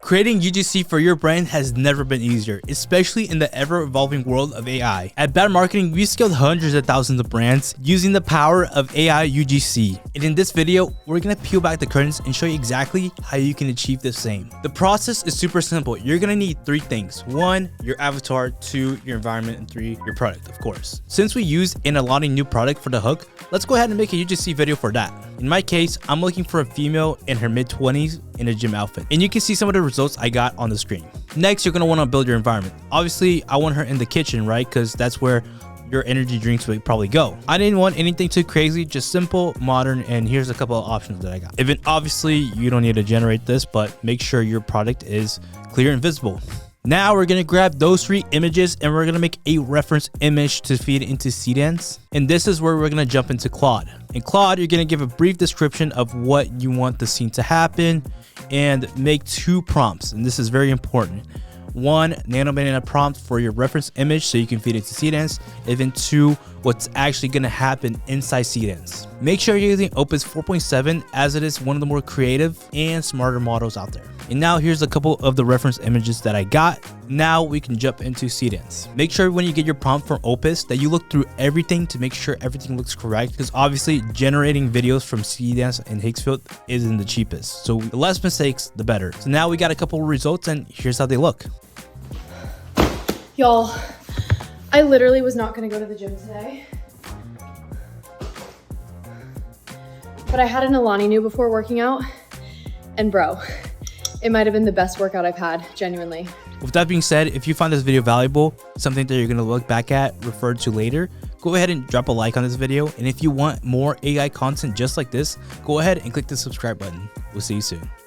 Creating UGC for your brand has never been easier, especially in the ever-evolving world of AI. At Bad Marketing, we scaled hundreds of thousands of brands using the power of AI UGC. And in this video, we're gonna peel back the curtains and show you exactly how you can achieve the same. The process is super simple. You're gonna need 3 things. 1, your avatar, 2, your environment, and 3, your product, of course. Since we used an allotting new product for the hook, let's go ahead and make a UGC video for that. In my case, I'm looking for a female in her mid-20s in a gym outfit, and you can see some of the results I got on the screen. Next, you're gonna wanna build your environment. Obviously, I want her in the kitchen, right? Because that's where your energy drinks would probably go. I didn't want anything too crazy, just simple, modern, and here's a couple of options that I got. Even obviously, you don't need to generate this, but make sure your product is clear and visible. Now we're gonna grab those 3 images and we're gonna make a reference image to feed into Seedance. And this is where we're gonna jump into Claude. In Claude, you're gonna give a brief description of what you want the scene to happen and make 2 prompts. And this is very important. 1, Nano Banana prompt for your reference image so you can feed it to Seedance, and then 2, what's actually going to happen inside Seedance. Make sure you're using Opus 4.7 as it is one of the more creative and smarter models out there. And now here's a couple of the reference images that I got. Now we can jump into Seedance. Make sure when you get your prompt from Opus that you look through everything to make sure everything looks correct, because obviously generating videos from Seedance and Higgsfield isn't the cheapest. So the less mistakes, the better. So now we got a couple of results and here's how they look. Y'all, I literally was not gonna go to the gym today, but I had an Alani Nu before working out, and bro, it might have been the best workout I've had, genuinely. With that being said, if you find this video valuable, something that you're gonna look back at, refer to later, go ahead and drop a like on this video. And if you want more AI content just like this, go ahead and click the subscribe button. We'll see you soon.